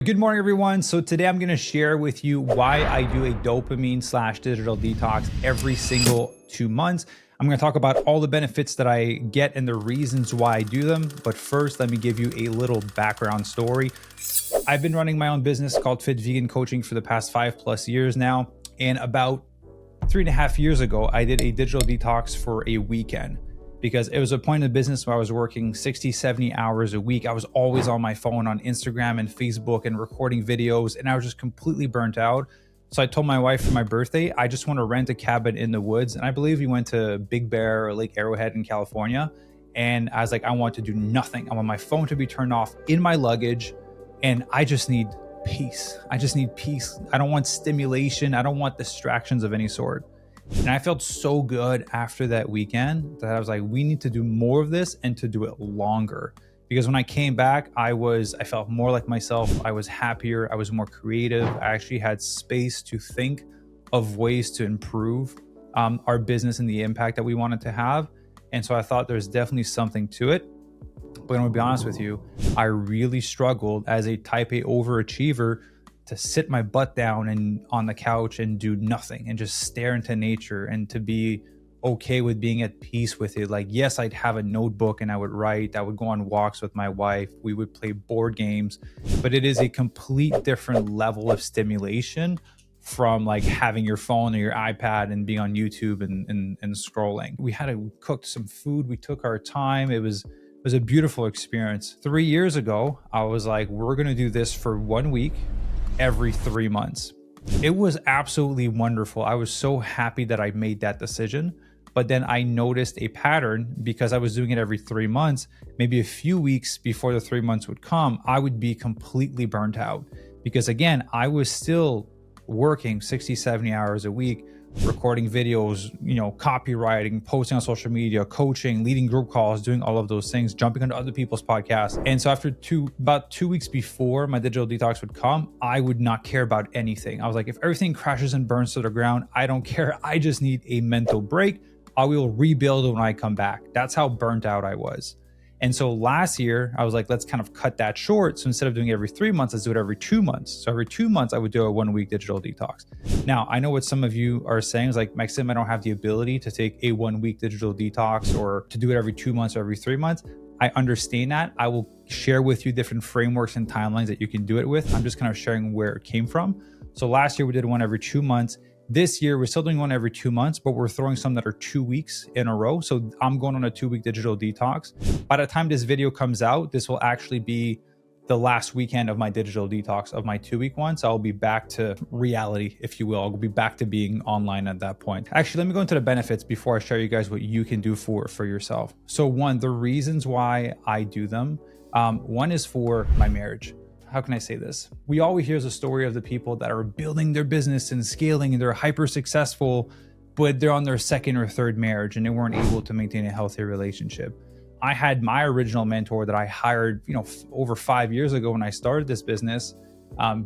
Good morning, everyone. So today I'm going to share with you why I do a dopamine/digital detox every single 2 months. I'm going to talk about all the benefits that I get and the reasons why I do them. But first, let me give you a little background story. I've been running my own business called Fit Vegan Coaching for the past 5+ years now. And about 3.5 years ago, I did a digital detox for a weekend because it was a point in the business where I was working 60, 70 hours a week. I was always on my phone on Instagram and Facebook and recording videos, and I was just completely burnt out. So I told my wife for my birthday, I just want to rent a cabin in the woods. And I believe we went to Big Bear or Lake Arrowhead in California. And I was like, I want to do nothing. I want my phone to be turned off in my luggage. And I just need peace. I just need peace. I don't want stimulation. I don't want distractions of any sort. And I felt so good after that weekend that I was like, we need to do more of this and to do it longer. Because when I came back, I felt more like myself. I was happier. I was more creative. I actually had space to think of ways to improve our business and the impact that we wanted to have. And so I thought there's definitely something to it. But I'm gonna be honest with you, I really struggled as a type A overachiever to sit my butt down and on the couch and do nothing and just stare into nature and to be okay with being at peace with it. Like, yes, I'd have a notebook and I would write, I would go on walks with my wife, we would play board games, but it is a complete different level of stimulation from like having your phone or your iPad and being on YouTube and scrolling. We cooked some food, we took our time. It was a beautiful experience. 3 years ago, I was like, we're gonna do this for 1 week every 3 months. It was absolutely wonderful. I was so happy that I made that decision. But then I noticed a pattern because I was doing it every 3 months. Maybe a few weeks before the 3 months would come, I would be completely burnt out. Because again, I was still working 60, 70 hours a week, recording videos, copywriting, posting on social media, coaching, leading group calls, doing all of those things, jumping onto other people's podcasts. And so after about 2 weeks before my digital detox would come, I would not care about anything. I was like, if everything crashes and burns to the ground, I don't care. I just need a mental break. I will rebuild when I come back. That's how burnt out I was. And so last year, I was like, let's kind of cut that short. So instead of doing it every 3 months, let's do it every 2 months. So every 2 months, I would do a 1 week digital detox. Now, I know what some of you are saying is like, Maxim, I don't have the ability to take a 1 week digital detox or to do it every 2 months or every 3 months. I understand that. I will share with you different frameworks and timelines that you can do it with. I'm just kind of sharing where it came from. So last year we did one every 2 months. This year, we're still doing one every 2 months, but we're throwing some that are 2 weeks in a row. So I'm going on a 2-week digital detox. By the time this video comes out, this will actually be the last weekend of my digital detox of my 2-week one. So I'll be back to reality, if you will. I'll be back to being online at that point. Actually, let me go into the benefits before I show you guys what you can do for yourself. So one, the reasons why I do them. One is for my marriage. How can I say this? We always hear the story of the people that are building their business and scaling and they're hyper successful, but they're on their second or third marriage and they weren't able to maintain a healthy relationship. I had my original mentor that I hired, over 5 years ago when I started this business,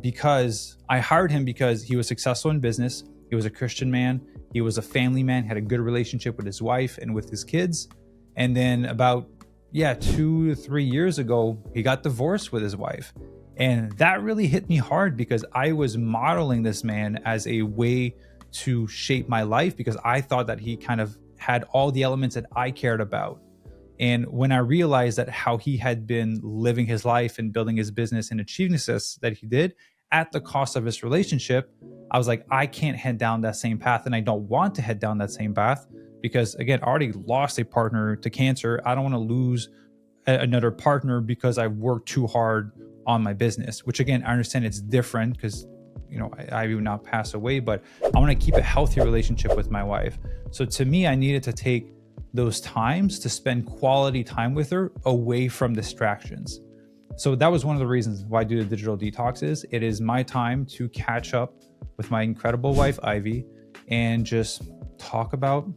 because I hired him because he was successful in business. He was a Christian man. He was a family man, had a good relationship with his wife and with his kids. And then about 2 to 3 years ago, he got divorced with his wife. And that really hit me hard because I was modeling this man as a way to shape my life because I thought that he kind of had all the elements that I cared about. And when I realized that how he had been living his life and building his business and achieving success that he did at the cost of his relationship, I was like, I can't head down that same path. And I don't want to head down that same path because, again, I already lost a partner to cancer. I don't want to lose another partner because I worked too hard on my business, which again, I understand it's different because, I will not pass away, but I want to keep a healthy relationship with my wife. So to me, I needed to take those times to spend quality time with her away from distractions. So that was one of the reasons why I do the digital detoxes. It is my time to catch up with my incredible wife, Ivy, and just talk about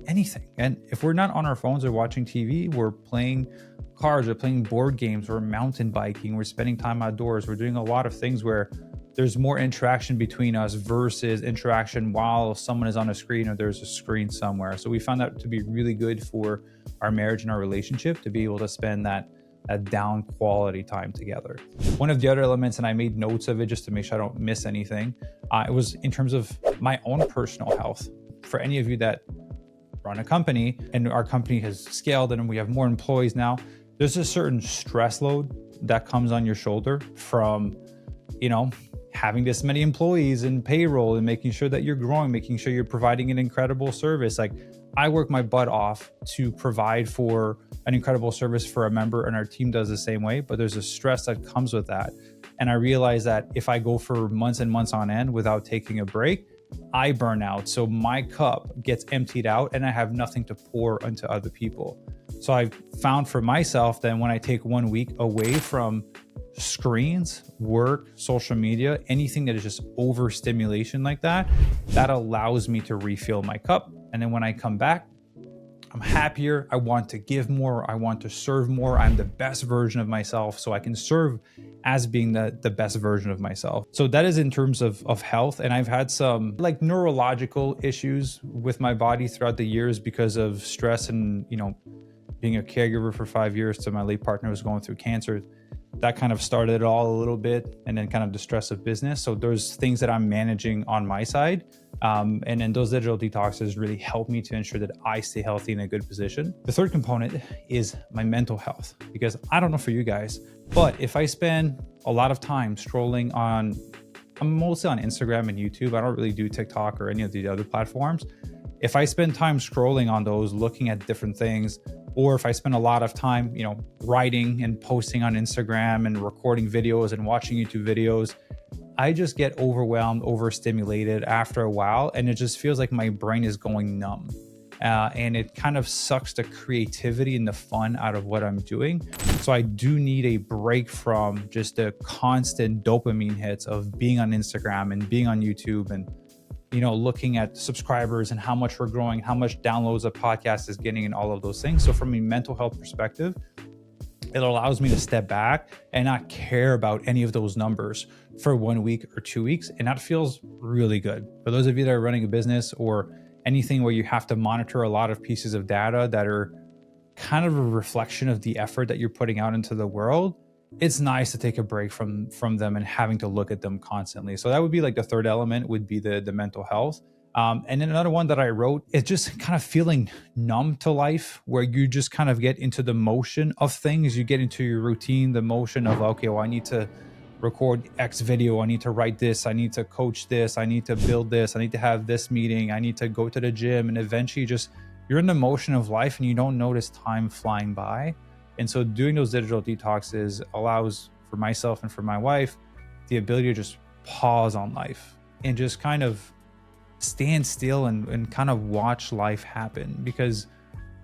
anything. And if we're not on our phones or watching TV, we're playing cards, we're playing board games, we're mountain biking, we're spending time outdoors, we're doing a lot of things where there's more interaction between us versus interaction while someone is on a screen or there's a screen somewhere. So we found that to be really good for our marriage and our relationship, to be able to spend that that down quality time together. One of the other elements, and I made notes of it just to make sure I don't miss anything, it was in terms of my own personal health. For any of you that run a company and our company has scaled and we have more employees now, there's a certain stress load that comes on your shoulder from, having this many employees and payroll and making sure that you're growing, making sure you're providing an incredible service. Like, I work my butt off to provide for an incredible service for a member, and our team does the same way, but there's a stress that comes with that. And I realize that if I go for months and months on end without taking a break, I burn out. So my cup gets emptied out and I have nothing to pour into other people. So I found for myself that when I take 1 week away from screens, work, social media, anything that is just overstimulation like that, that allows me to refill my cup. And then when I come back, I'm happier. I want to give more. I want to serve more. I'm the best version of myself, so I can serve as being the best version of myself. So that is in terms of health. And I've had some like neurological issues with my body throughout the years because of stress and, being a caregiver for 5 years to my late partner who was going through cancer. That kind of started it all a little bit, and then kind of the stress of business. So there's things that I'm managing on my side. And then those digital detoxes really help me to ensure that I stay healthy in a good position. The third component is my mental health, because I don't know for you guys, but if I spend a lot of time scrolling I'm mostly on Instagram and YouTube. I don't really do TikTok or any of the other platforms. If I spend time scrolling on those, looking at different things, or if I spend a lot of time, writing and posting on Instagram and recording videos and watching YouTube videos, I just get overwhelmed, overstimulated after a while. And it just feels like my brain is going numb. And it kind of sucks the creativity and the fun out of what I'm doing. So I do need a break from just the constant dopamine hits of being on Instagram and being on YouTube and looking at subscribers and how much we're growing, how much downloads a podcast is getting, and all of those things. So from a mental health perspective, it allows me to step back and not care about any of those numbers for 1 week or 2 weeks. And that feels really good. For those of you that are running a business or anything where you have to monitor a lot of pieces of data that are kind of a reflection of the effort that you're putting out into the world, it's nice to take a break from them and having to look at them constantly. So that would be like the third element, would be the mental health. And then another one that I wrote is just kind of feeling numb to life, where you just kind of get into the motion of things. You get into your routine, the motion of, okay, well, I need to record X video. I need to write this. I need to coach this. I need to build this. I need to have this meeting. I need to go to the gym. And eventually you're in the motion of life and you don't notice time flying by. And so doing those digital detoxes allows for myself and for my wife the ability to just pause on life and just kind of stand still and kind of watch life happen. Because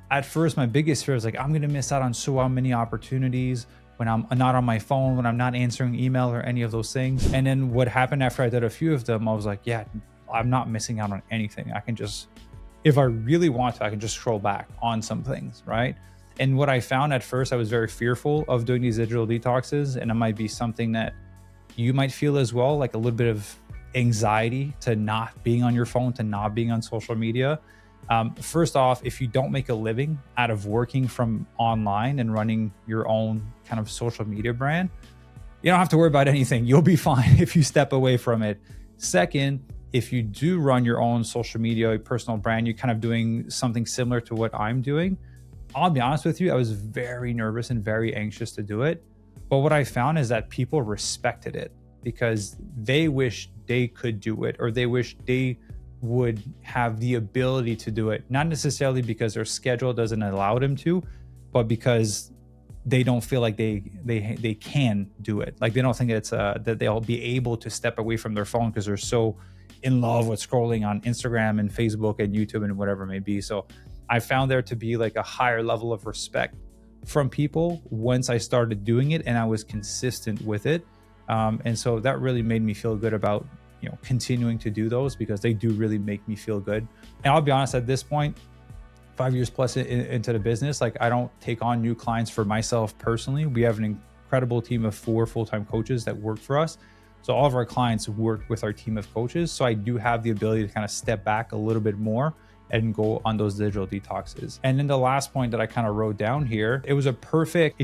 at first, my biggest fear is like, I'm going to miss out on so many opportunities when I'm not on my phone, when I'm not answering email or any of those things. And then what happened after I did a few of them, I was like, yeah, I'm not missing out on anything. I can just, if I really want to, I can just scroll back on some things, right? And what I found at first, I was very fearful of doing these digital detoxes, and it might be something that you might feel as well, like a little bit of anxiety to not being on your phone, to not being on social media. First off, if you don't make a living out of working from online and running your own kind of social media brand, you don't have to worry about anything. You'll be fine if you step away from it. Second, if you do run your own social media, a personal brand, you're kind of doing something similar to what I'm doing. I'll be honest with you, I was very nervous and very anxious to do it. But what I found is that people respected it because they wish they could do it, or they wish they would have the ability to do it. Not necessarily because their schedule doesn't allow them to, but because they don't feel like they can do it. Like they don't think it's that they'll be able to step away from their phone because they're so in love with scrolling on Instagram and Facebook and YouTube and whatever it may be. So I found there to be like a higher level of respect from people once I started doing it and I was consistent with it. And so that really made me feel good about, continuing to do those, because they do really make me feel good. And I'll be honest, at this point, 5 years plus into the business, like I don't take on new clients for myself personally. We have an incredible team of 4 full-time coaches that work for us. So all of our clients work with our team of coaches. So I do have the ability to kind of step back a little bit more and go on those digital detoxes. And then the last point that I kind of wrote down here, it was a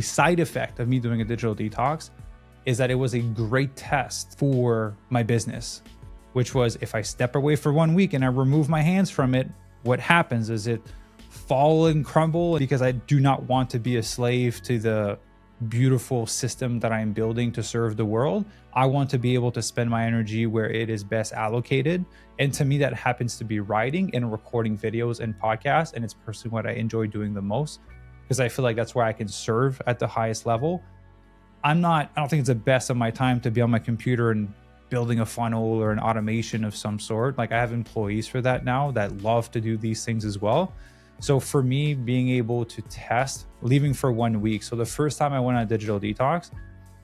side effect of me doing a digital detox is that it was a great test for my business, which was if I step away for 1 week and I remove my hands from it, what happens is it fall and crumble, because I do not want to be a slave to the beautiful system that I'm building to serve the world. I want to be able to spend my energy where it is best allocated. And to me, that happens to be writing and recording videos and podcasts. And it's personally what I enjoy doing the most, because I feel like that's where I can serve at the highest level. I don't think it's the best of my time to be on my computer and building a funnel or an automation of some sort. Like, I have employees for that now that love to do these things as well. So for me, being able to test leaving for 1 week. So the first time I went on a digital detox,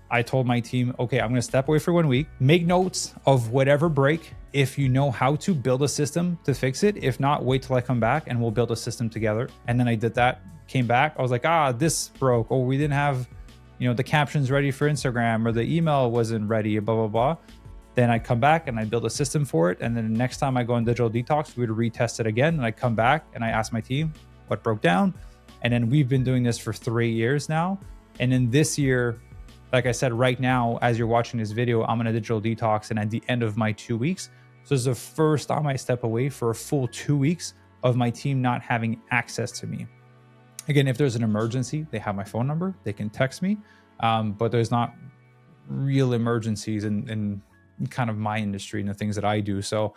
I told my team, okay, I'm going to step away for 1 week, make notes of whatever break. If you know how to build a system to fix it, if not, wait till I come back and we'll build a system together. And then I did that, came back. I was like, this broke. Oh, we didn't have, the captions ready for Instagram, or the email wasn't ready, blah, blah, blah. Then I come back and I build a system for it. And then the next time I go on digital detox, we would retest it again. And I come back and I ask my team what broke down. And then we've been doing this for 3 years now. And in this year, like I said, right now, as you're watching this video, I'm on a digital detox and at the end of my 2 weeks. So this is the first time I step away for a full 2 weeks of my team not having access to me. Again, if there's an emergency, they have my phone number, they can text me. But there's not real emergencies in kind of my industry and the things that I do. So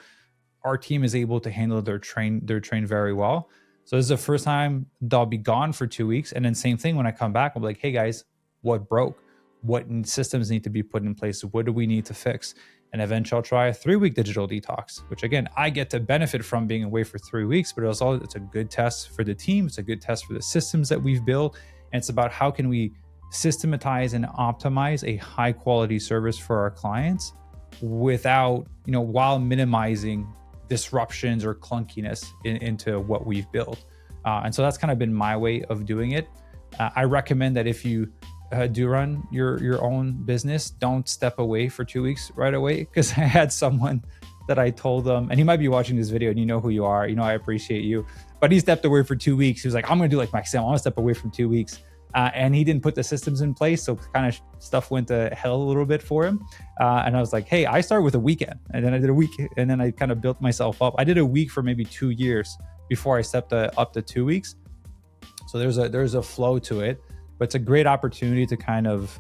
our team is able to handle their train very well. So this is the first time they'll be gone for 2 weeks. And then same thing, when I come back, I'll be like, hey guys, what broke? What systems need to be put in place? What do we need to fix? And eventually I'll try a 3-week digital detox, which again, I get to benefit from being away for 3 weeks, but it's a good test for the team. It's a good test for the systems that we've built. And it's about how can we systematize and optimize a high quality service for our clients without, while minimizing disruptions or clunkiness into what we've built. And so that's kind of been my way of doing it. I recommend that if you do run your own business, don't step away for 2 weeks right away. Because I had someone that I told them, and he might be watching this video and you know who you are, I appreciate you, but he stepped away for 2 weeks. He was like, I'm going to do like Maxim, I want to step away from 2 weeks. And he didn't put the systems in place. So kind of stuff went to hell a little bit for him. And I was like, hey, I started with a weekend, and then I did a week, and then I kind of built myself up. I did a week for maybe 2 years before I stepped up to 2 weeks. So there's a flow to it, but it's a great opportunity to kind of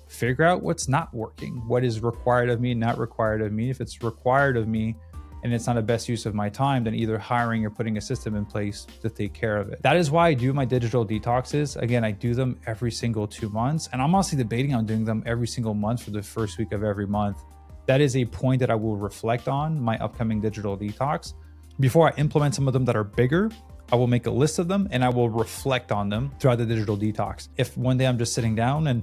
figure out what's not working, what is required of me, not required of me. If it's required of me and it's not the best use of my time, then either hiring or putting a system in place to take care of it. That is why I do my digital detoxes. Again, I do them every single 2 months, and I'm honestly debating on doing them every single month for the first week of every month. That is a point that I will reflect on my upcoming digital detox. Before I implement some of them that are bigger, I will make a list of them and I will reflect on them throughout the digital detox. If one day I'm just sitting down and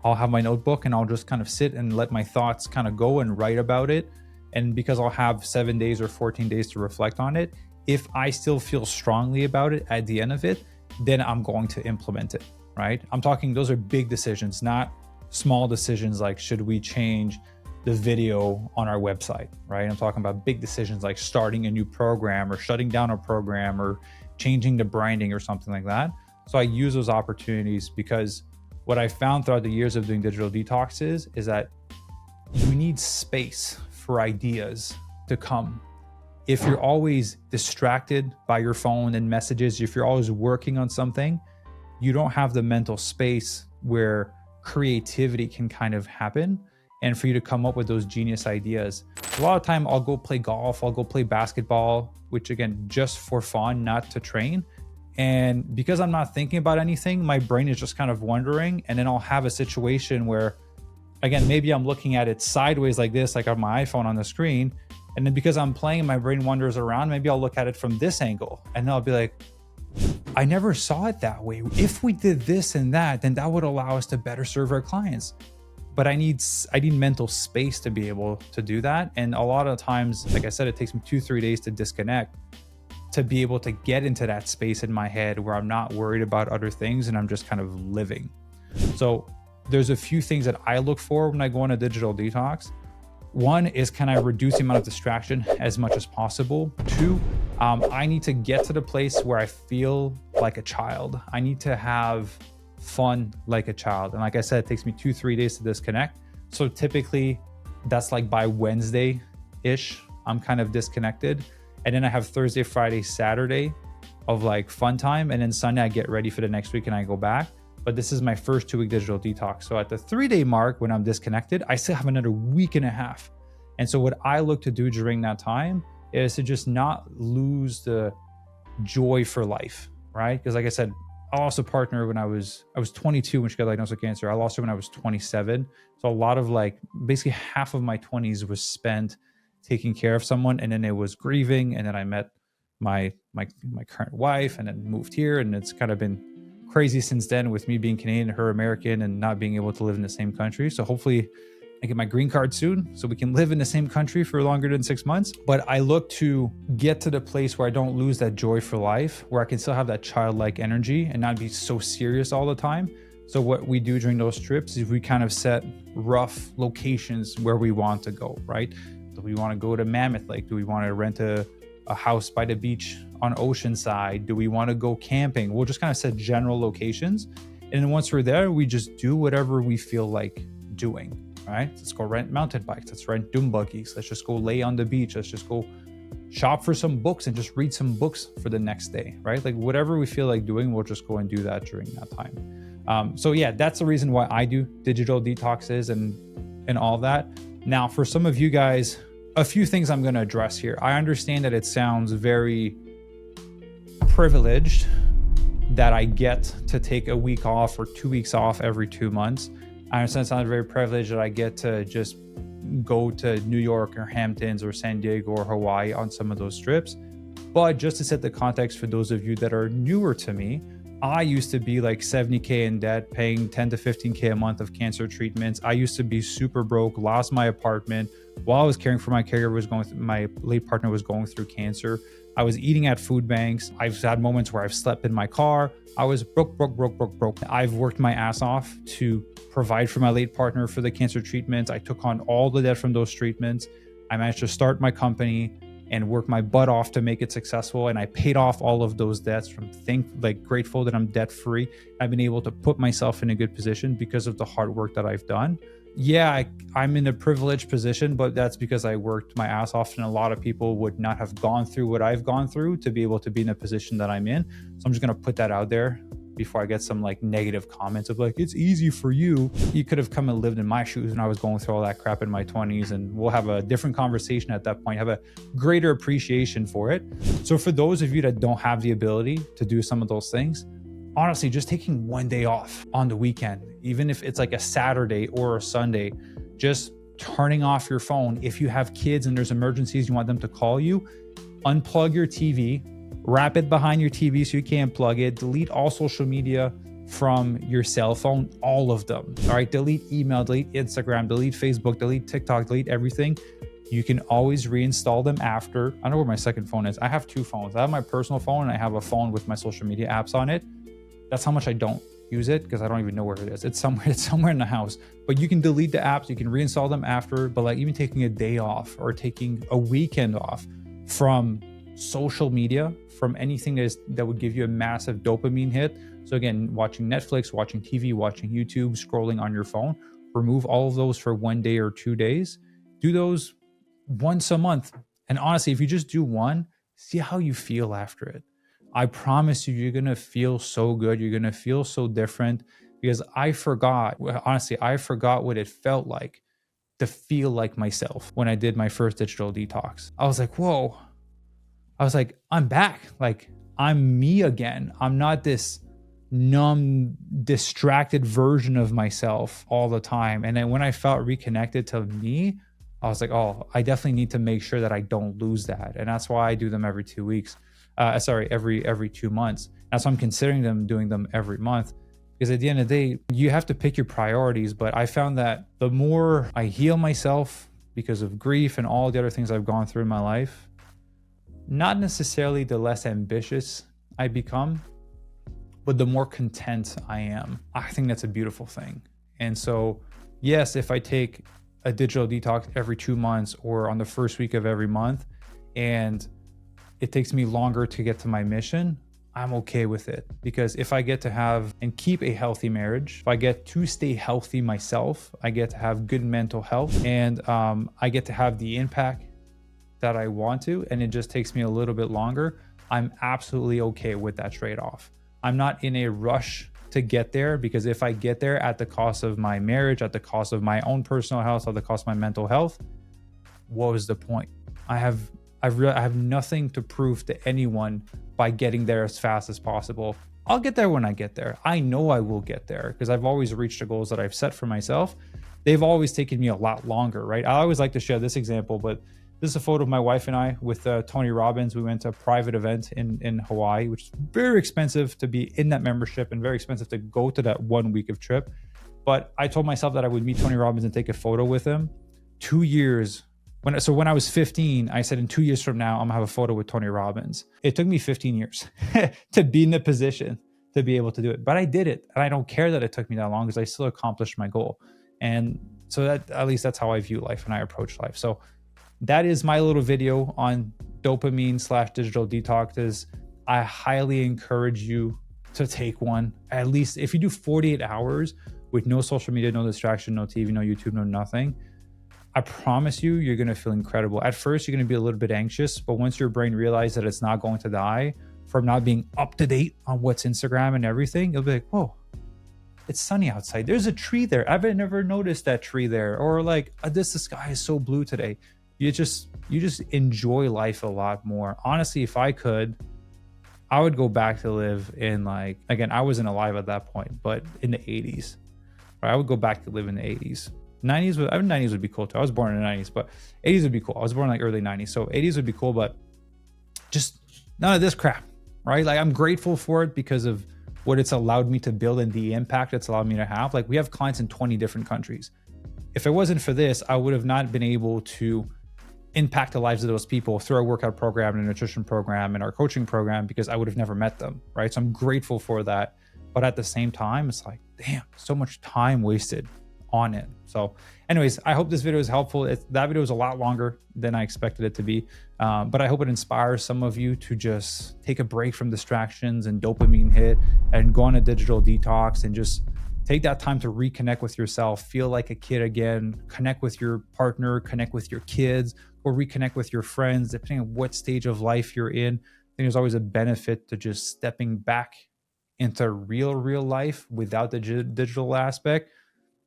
I'll have my notebook and I'll just kind of sit and let my thoughts kind of go and write about it, and because I'll have 7 days or 14 days to reflect on it, if I still feel strongly about it at the end of it, then I'm going to implement it, right? I'm talking, those are big decisions, not small decisions like, should we change the video on our website, right? I'm talking about big decisions like starting a new program or shutting down a program or changing the branding or something like that. So I use those opportunities, because what I found throughout the years of doing digital detoxes is that you need space for ideas to come. If you're always distracted by your phone and messages, if you're always working on something, you don't have the mental space where creativity can kind of happen and for you to come up with those genius ideas. A lot of time I'll go play golf, I'll go play basketball, which again, just for fun, not to train. And because I'm not thinking about anything, my brain is just kind of wandering. And then I'll have a situation where, again, maybe I'm looking at it sideways like this, like on my iPhone on the screen. And then because I'm playing, my brain wanders around. Maybe I'll look at it from this angle and then I'll be like, I never saw it that way. If we did this and that, then that would allow us to better serve our clients. But I need mental space to be able to do that. And a lot of times, like I said, it takes me 2-3 days to disconnect, to be able to get into that space in my head where I'm not worried about other things and I'm just kind of living. So there's a few things that I look for when I go on a digital detox. One is, can I reduce the amount of distraction as much as possible? 2, I need to get to the place where I feel like a child. I need to have fun like a child. And like I said, it takes me 2-3 days to disconnect. So typically that's like by Wednesday-ish, I'm kind of disconnected. And then I have Thursday, Friday, Saturday of like fun time. And then Sunday, I get ready for the next week and I go back. But this is my first 2-week digital detox. So at the 3-day mark, when I'm disconnected, I still have another week and a half. And so what I look to do during that time is to just not lose the joy for life, right? Because like I said, I lost a partner when I was 22 when she got diagnosed with cancer. I lost her when I was 27. So a lot of like basically half of my 20s was spent taking care of someone, and then it was grieving, and then I met my current wife and then moved here, and it's kind of been crazy since then with me being Canadian, her American, and not being able to live in the same country. So hopefully I get my green card soon so we can live in the same country for longer than 6 months. But I look to get to the place where I don't lose that joy for life, where I can still have that childlike energy and not be so serious all the time. So what we do during those trips is we kind of set rough locations where we want to go, right? Do we want to go to Mammoth Lake? Do we want to rent a house by the beach on Oceanside? Do we want to go camping? We'll just kind of set general locations. And then once we're there, we just do whatever we feel like doing. All right, let's go rent mountain bikes. Let's rent doom buggies. Let's just go lay on the beach. Let's just go shop for some books and just read some books for the next day, right? Like whatever we feel like doing, we'll just go and do that during that time. So yeah, that's the reason why I do digital detoxes and all that. Now, for some of you guys, a few things I'm going to address here. I understand that it sounds very privileged that I get to take a week off or 2 weeks off every 2 months. I understand it sounds very privileged that I get to just go to New York or Hamptons or San Diego or Hawaii on some of those trips. But just to set the context for those of you that are newer to me, I used to be like 70K in debt, paying 10 to 15K a month of cancer treatments. I used to be super broke, lost my apartment while I was caring for my caregiver, my late partner was going through cancer. I was eating at food banks. I've had moments where I've slept in my car. I was broke. I've worked my ass off to provide for my late partner for the cancer treatments. I took on all the debt from those treatments. I managed to start my company and work my butt off to make it successful. And I paid off all of those debts. Grateful that I'm debt free. I've been able to put myself in a good position because of the hard work that I've done. Yeah, I'm in a privileged position, but that's because I worked my ass off, and a lot of people would not have gone through what I've gone through to be able to be in a position that I'm in. So I'm just going to put that out there before I get some like negative comments of like, it's easy for you. You could have come and lived in my shoes when I was going through all that crap in my 20s, and we'll have a different conversation at that point, have a greater appreciation for it. So for those of you that don't have the ability to do some of those things, honestly, just taking one day off on the weekend, even if it's like a Saturday or a Sunday, just turning off your phone. If you have kids and there's emergencies, you want them to call you, unplug your TV, wrap it behind your TV so you can't plug it, delete all social media from your cell phone, all of them. All right, delete email, delete Instagram, delete Facebook, delete TikTok, delete everything. You can always reinstall them after. I don't know where my second phone is. I have two phones. I have my personal phone and I have a phone with my social media apps on it. That's how much I don't use it, because I don't even know where it is. It's somewhere in the house. But you can delete the apps, you can reinstall them after. But like even taking a day off or taking a weekend off from social media, from anything that would give you a massive dopamine hit. So again, watching Netflix, watching TV, watching YouTube, scrolling on your phone, remove all of those for 1 day or 2 days. Do those once a month. And honestly, if you just do one, see how you feel after it. I promise you're going to feel so good. You're going to feel so different, because I forgot what it felt like to feel like myself when I did my first digital detox. I was like, whoa. I was like, I'm back. Like, I'm me again. I'm not this numb, distracted version of myself all the time. And then when I felt reconnected to me, I was like, oh, I definitely need to make sure that I don't lose that. And that's why I do them every 2 weeks. Every 2 months. That's why I'm considering doing them every month, because at the end of the day, you have to pick your priorities. But I found that the more I heal myself because of grief and all the other things I've gone through in my life, not necessarily the less ambitious I become, but the more content I am. I think that's a beautiful thing. And so, yes, if I take a digital detox every 2 months or on the first week of every month, and it takes me longer to get to my mission, I'm okay with it. Because if I get to have and keep a healthy marriage, if I get to stay healthy myself, I get to have good mental health, and I get to have the impact that I want to, and it just takes me a little bit longer, I'm absolutely okay with that trade-off. I'm not in a rush to get there, because if I get there at the cost of my marriage, at the cost of my own personal health, at the cost of my mental health, what was the point? I have nothing to prove to anyone by getting there as fast as possible. I'll get there when I get there. I know I will get there because I've always reached the goals that I've set for myself. They've always taken me a lot longer, right? I always like to share this example, but this is a photo of my wife and I with Tony Robbins. We went to a private event in Hawaii, which is very expensive to be in that membership and very expensive to go to that 1 week of trip. But I told myself that I would meet Tony Robbins and take a photo with him. 2 years. When I was 15, I said in 2 years from now, I'm gonna have a photo with Tony Robbins. It took me 15 years to be in the position to be able to do it, but I did it. And I don't care that it took me that long because I still accomplished my goal. And so that, at least that's how I view life and I approach life. So that is my little video on dopamine/digital detoxes. I highly encourage you to take one. At least if you do 48 hours with no social media, no distraction, no TV, no YouTube, no nothing, I promise you, you're going to feel incredible. At first, you're going to be a little bit anxious, but once your brain realizes that it's not going to die from not being up to date on what's Instagram and everything, you'll be like, whoa, it's sunny outside. There's a tree there. I've never noticed that tree there. Or like, the sky is so blue today. You just enjoy life a lot more. Honestly, if I could, I would go back to live in, like, again, I wasn't alive at that point, but in the 80s. Right? I would go back to live in the 80s. 90s would be cool too. I was born in the 90s, but 80s would be cool. I was born in like early 90s, so 80s would be cool, but just none of this crap, right? Like, I'm grateful for it because of what it's allowed me to build and the impact it's allowed me to have. Like, we have clients in 20 different countries. If it wasn't for this, I would have not been able to impact the lives of those people through our workout program and nutrition program and our coaching program, because I would have never met them, right? So I'm grateful for that. But at the same time, it's like, damn, so much time wasted on it. So anyways, I hope this video is helpful. That video is a lot longer than I expected it to be, but I hope it inspires some of you to just take a break from distractions and dopamine hit and go on a digital detox and just take that time to reconnect with yourself, feel like a kid again, connect with your partner, connect with your kids, or reconnect with your friends, depending on what stage of life you're in. I think there's always a benefit to just stepping back into real life without the digital aspect.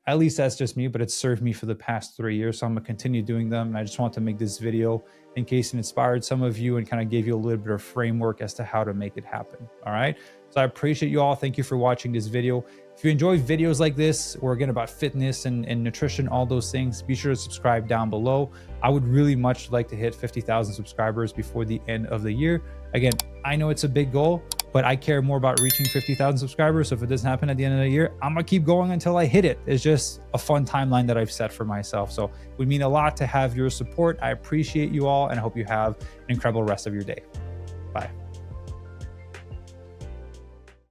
At least that's just me, but it's served me for the past 3 years. So I'm gonna continue doing them. And I just want to make this video in case it inspired some of you and kind of gave you a little bit of framework as to how to make it happen. All right. So I appreciate you all. Thank you for watching this video. If you enjoy videos like this, or again about fitness and nutrition, all those things, be sure to subscribe down below. I would really much like to hit 50,000 subscribers before the end of the year. Again, I know it's a big goal, but I care more about reaching 50,000 subscribers. So if it doesn't happen at the end of the year, I'm gonna keep going until I hit it. It's just a fun timeline that I've set for myself. So it would mean a lot to have your support. I appreciate you all, and I hope you have an incredible rest of your day. Bye.